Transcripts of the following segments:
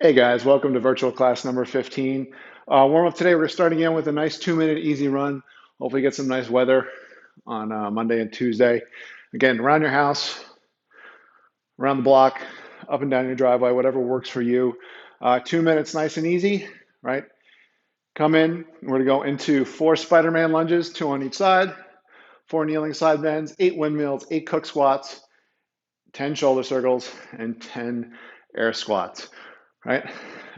Hey guys, welcome to virtual class number 15. Warm up today, we're starting in with a nice 2-minute easy run. Hopefully get some nice weather on Monday and Tuesday. Again, around your house, around the block, up and down your driveway, whatever works for you. 2 minutes, nice and easy, right? Come in, we're gonna go into 4 Spider-Man lunges, 2 on each side, 4 kneeling side bends, 8 windmills, 8 cook squats, 10 shoulder circles, and 10 air squats, right?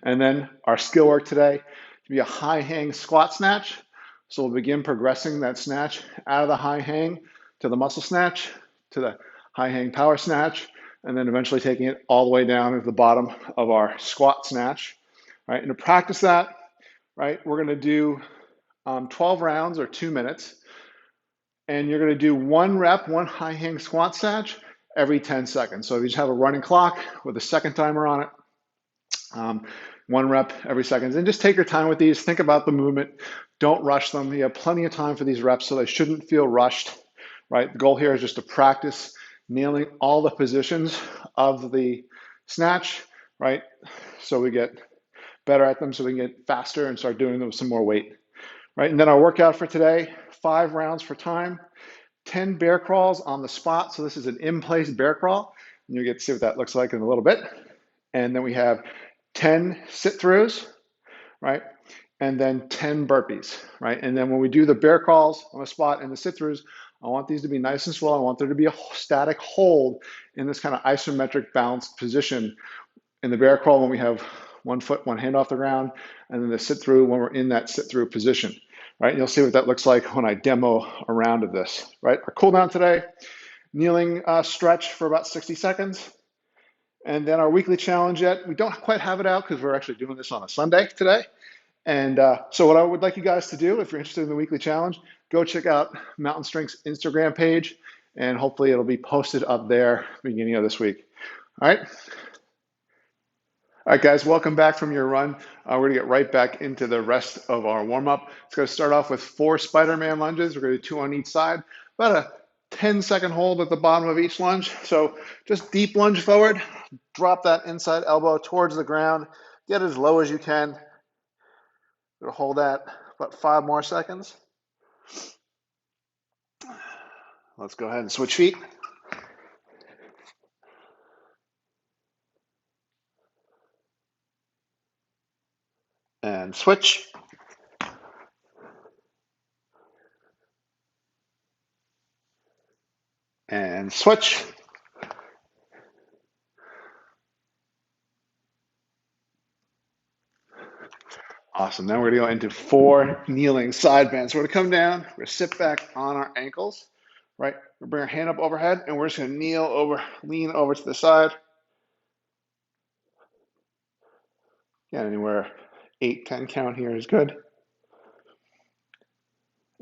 And then our skill work today to be a high hang squat snatch. So we'll begin progressing that snatch out of the high hang to the muscle snatch, to the high hang power snatch, and then eventually taking it all the way down to the bottom of our squat snatch, right? And to practice that, right, we're gonna do 12 rounds or 2 minutes, and you're gonna do 1 rep, 1 high hang squat snatch every 10 seconds. So if you just have a running clock with a second timer on it, 1 rep every second. And just take your time with these. Think about the movement. Don't rush them. You have plenty of time for these reps, so they shouldn't feel rushed, right? The goal here is just to practice nailing all the positions of the snatch, right? So we get better at them, so we can get faster and start doing them with some more weight, right? And then our workout for today, 5 rounds for time, 10 bear crawls on the spot. So this is an in-place bear crawl, and you get to see what that looks like in a little bit. And then we have 10 sit-throughs, right? And then 10 burpees, right? And then when we do the bear crawls on the spot and the sit-throughs, I want these to be nice and slow. I want there to be a static hold in this kind of isometric balanced position in the bear crawl when we have 1 foot, 1 hand off the ground, and then the sit-through when we're in that sit-through position, right? And you'll see what that looks like when I demo a round of this, right? Our cool down today, kneeling stretch for about 60 seconds. And then our weekly challenge yet, we don't quite have it out because we're actually doing this on a Sunday today. And so what I would like you guys to do, if you're interested in the weekly challenge, go check out Mountain Strength's Instagram page, and hopefully it'll be posted up there beginning of this week. All right. All right, guys, welcome back from your run. We're gonna get right back into the rest of our warm up. It's gonna start off with 4 Spider-Man lunges. We're gonna do 2 on each side, about a 10-second hold at the bottom of each lunge. So just deep lunge forward, drop that inside elbow towards the ground, get as low as you can. We'll hold that about 5 more seconds. Let's go ahead and switch feet. And switch. And switch. Awesome. Now we're going to go into 4 kneeling side bends. So we're going to come down, we're going to sit back on our ankles, right? We'll bring our hand up overhead, and we're just going to kneel over, lean over to the side. Yeah, anywhere 8, 10 count here is good.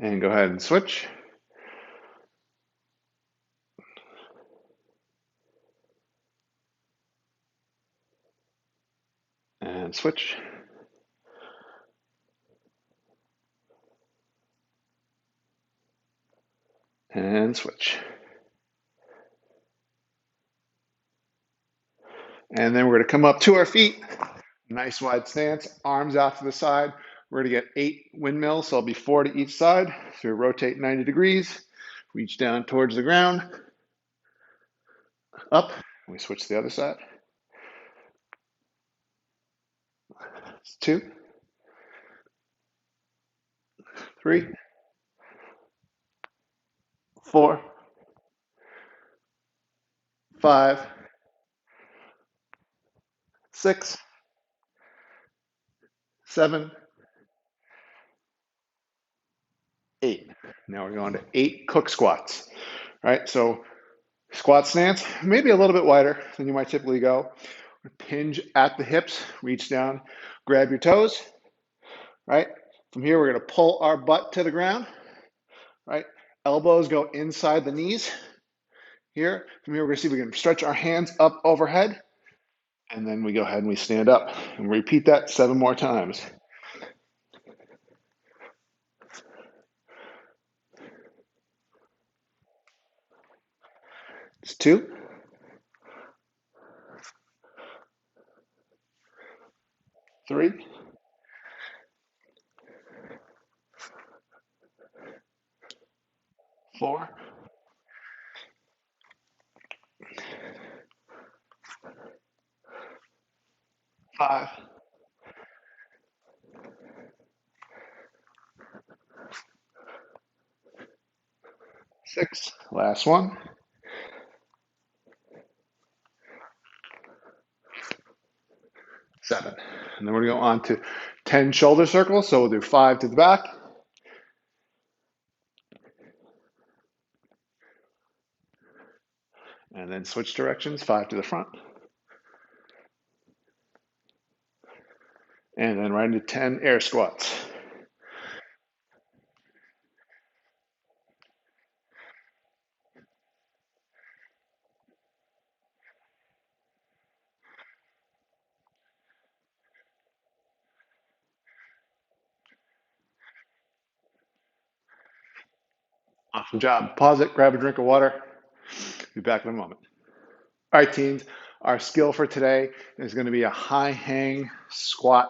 And go ahead and switch. And switch. And switch. And then we're going to come up to our feet. Nice wide stance, arms out to the side. We're going to get 8 windmills, so it'll be 4 to each side. So we rotate 90 degrees, reach down towards the ground, up, and we switch to the other side. It's 2, 3, 4, 5, 6, 7, 8. Now we're going to 8 cook squats. All right, so squat stance, maybe a little bit wider than you might typically go. Hinge at the hips, reach down, grab your toes, right? From here, we're going to pull our butt to the ground, right? Elbows go inside the knees. Here, from here, we're going to see if we can stretch our hands up overhead, and then we go ahead and we stand up. And repeat that 7 more times. It's 2, 3, 4, 5, 6. Last one. 7. And then we're going to go on to 10 shoulder circles. So we'll do 5 to the back. And then switch directions, 5 to the front. And then right into 10 air squats. Awesome job. Pause it, grab a drink of water. Be back in a moment. All right, teens, our skill for today is going to be a high hang squat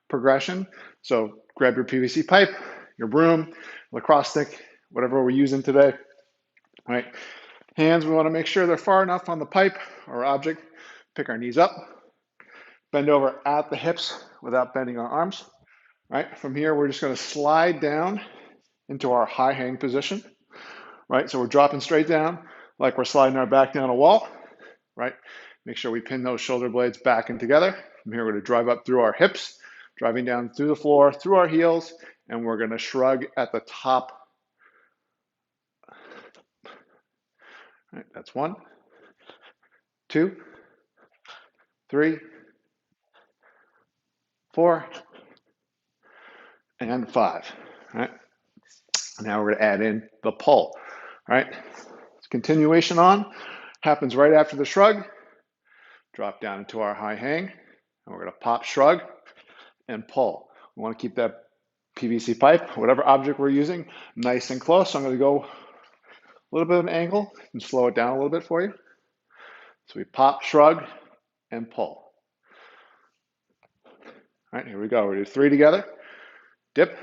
progression. So grab your PVC pipe, your broom, lacrosse stick, whatever we're using today. All right, hands, we want to make sure they're far enough on the pipe or object. Pick our knees up, bend over at the hips without bending our arms. All right, from here, we're just going to slide down into our high hang position. Right, so we're dropping straight down like we're sliding our back down a wall. Right, make sure we pin those shoulder blades back and together. From here, we're going to drive up through our hips, driving down through the floor, through our heels, and we're going to shrug at the top. All right, that's 1, 2, 3, 4, and 5. All right. Now we're going to add in the pull. All right. Continuation on happens right after the shrug. Drop down into our high hang, and we're going to pop, shrug, and pull. We want to keep that PVC pipe, whatever object we're using, nice and close. So I'm going to go a little bit of an angle and slow it down a little bit for you. So we pop, shrug, and pull. All right, here we go. We're going to do 3 together. Dip,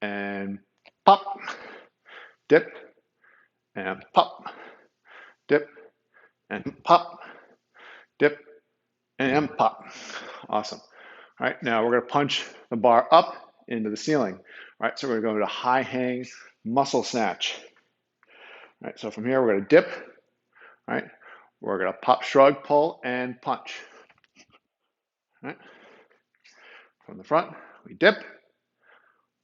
and pop, dip, and pop, dip, and pop, dip, and pop. Awesome. All right, now we're going to punch the bar up into the ceiling. All right, so we're going to go to high hang muscle snatch. All right, so from here, we're going to dip. All right, we're going to pop, shrug, pull, and punch. All right, from the front, we dip,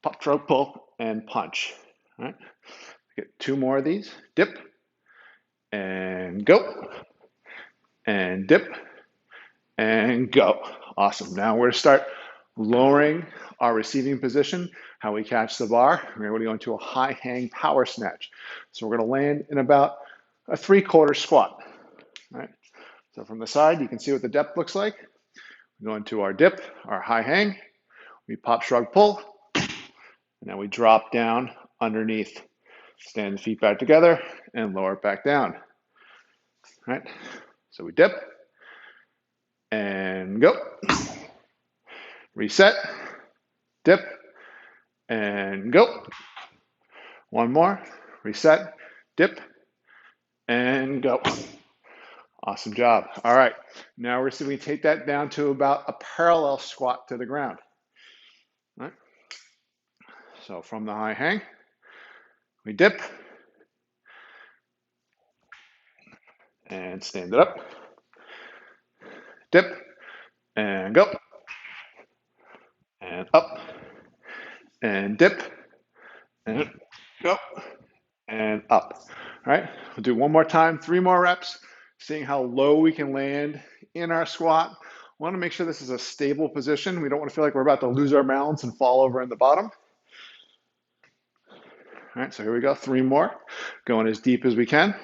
pop, shrug, pull, and punch. All right, get 2 more of these. Dip, and go, and dip, and go. Awesome. Now we're going to start lowering our receiving position, how we catch the bar. We're going to go into a high hang power snatch. So we're going to land in about a 3/4 squat. All right. So from the side, you can see what the depth looks like. We go into our dip, our high hang. We pop, shrug, pull, and then we drop down underneath. Stand the feet back together and lower it back down. All right. So we dip and go. Reset, dip, and go. 1 more. Reset, dip, and go. Awesome job. All right. Now we're going to take that down to about a parallel squat to the ground. All right. So from the high hang, we dip and stand it up. Dip and go. And up and dip and go and up. All right. We'll do 1 more time, 3 more reps, seeing how low we can land in our squat. We want to make sure this is a stable position. We don't want to feel like we're about to lose our balance and fall over in the bottom. All right, so here we go, 3 more. Going as deep as we can.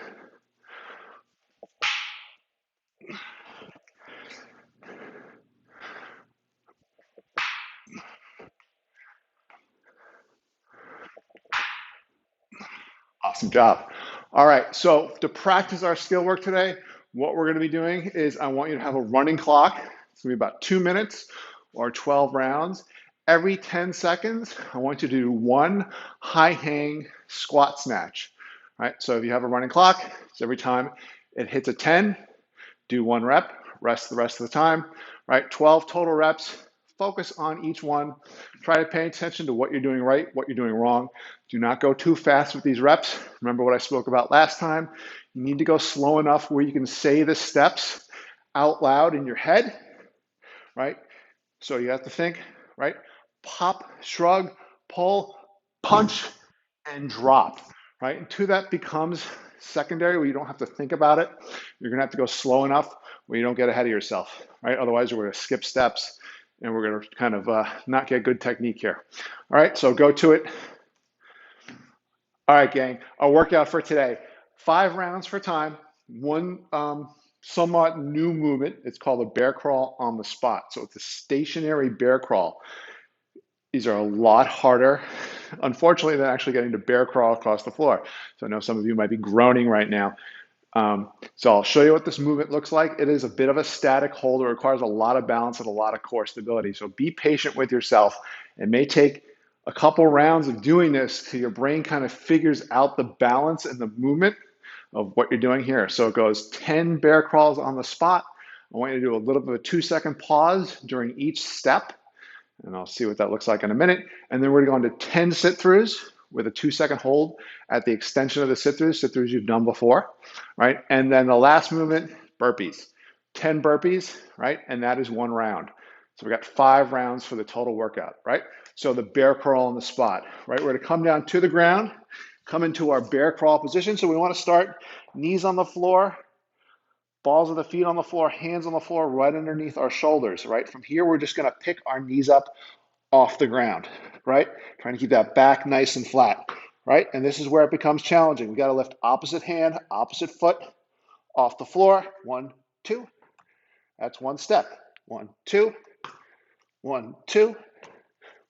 Awesome job. All right, so to practice our skill work today, what we're going to be doing is I want you to have a running clock. It's going to be about 2 minutes. or 12 rounds, every 10 seconds, I want you to do one high hang squat snatch. Right? So if you have a running clock, it's every time it hits a 10, do one rep, rest the rest of the time, right? 12 total reps. Focus on each one. Try to pay attention to what you're doing right, what you're doing wrong. Do not go too fast with these reps. Remember what I spoke about last time. You need to go slow enough where you can say the steps out loud in your head, right? So you have to think, right? Pop, shrug, pull, punch, and drop, right? Until that becomes secondary where you don't have to think about it, you're gonna have to go slow enough where you don't get ahead of yourself, right? Otherwise, we're gonna skip steps and we're gonna kind of not get good technique here. All right, so go to it. All right, gang, our workout for today, 5 rounds for time, one somewhat new movement. It's called a bear crawl on the spot. So it's a stationary bear crawl. These are a lot harder, unfortunately, than actually getting to bear crawl across the floor. So I know some of you might be groaning right now. So I'll show you what this movement looks like. It is a bit of a static hold. It requires a lot of balance and a lot of core stability. So be patient with yourself. It may take a couple rounds of doing this till your brain kind of figures out the balance and the movement of what you're doing here. So it goes 10 bear crawls on the spot. I want you to do a little bit of a 2-second pause during each step. And I'll see what that looks like in a minute. And then we're going to go into 10 sit-throughs with a 2-second hold at the extension of the sit-throughs you've done before, right? And then the last movement, burpees. 10 burpees, right? And that is 1 round. So we got 5 rounds for the total workout, right? So the bear crawl on the spot, right? We're gonna come down to the ground, come into our bear crawl position. So we wanna start knees on the floor, balls of the feet on the floor, hands on the floor, right underneath our shoulders, right? From here, we're just gonna pick our knees up off the ground, right? Trying to keep that back nice and flat, right? And this is where it becomes challenging. We gotta lift opposite hand, opposite foot off the floor. 1, 2. That's 1 step. 1, 2. 1, 2.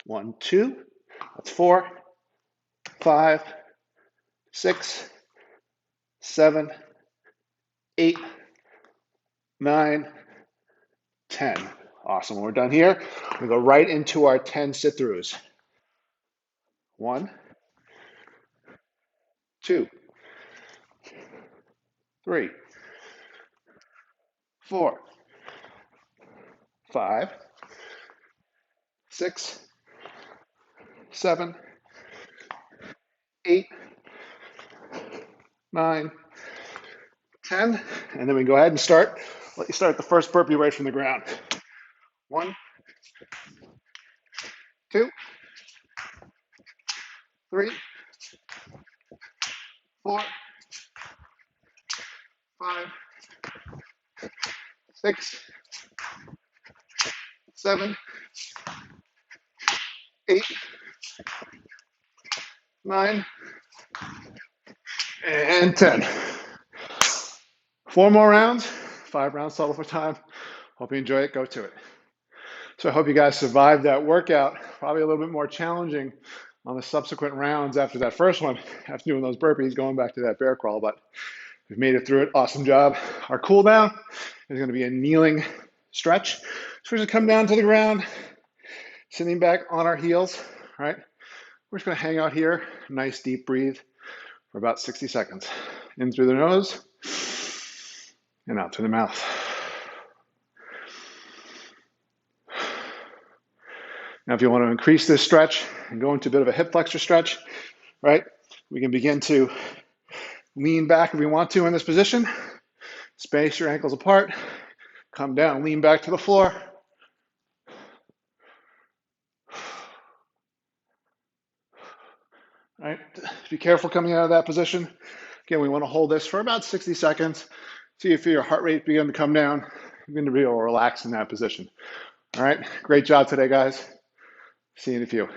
1, 2. That's 4, 5, 6, 7, 8, 9, 10. Awesome. When we're done here, we go right into our 10 sit-throughs. 1, 2, 3, 4, 5, 6, 7, 8, 9, 10. And then we go ahead and start. Let you start the first burpee right from the ground. 1, 2, 3, 4, 5, 6, 7, 8, 9, and 10. 4 more rounds, 5 rounds total for time. Hope you enjoy it. Go to it. So I hope you guys survived that workout. Probably a little bit more challenging on the subsequent rounds after that first one, after doing those burpees, going back to that bear crawl, but we've made it through it. Awesome job. Our cool down is going to be a kneeling stretch. So we're going to come down to the ground, sitting back on our heels, right? We're just going to hang out here, nice deep breathe for about 60 seconds. In through the nose and out through the mouth. Now, if you want to increase this stretch and go into a bit of a hip flexor stretch, right? We can begin to lean back if we want to in this position. Space your ankles apart. Come down, lean back to the floor. All right, be careful coming out of that position. Again, we want to hold this for about 60 seconds. See if your heart rate begin to come down. You're going to be able to relax in that position. All right, great job today, guys. See you in a few.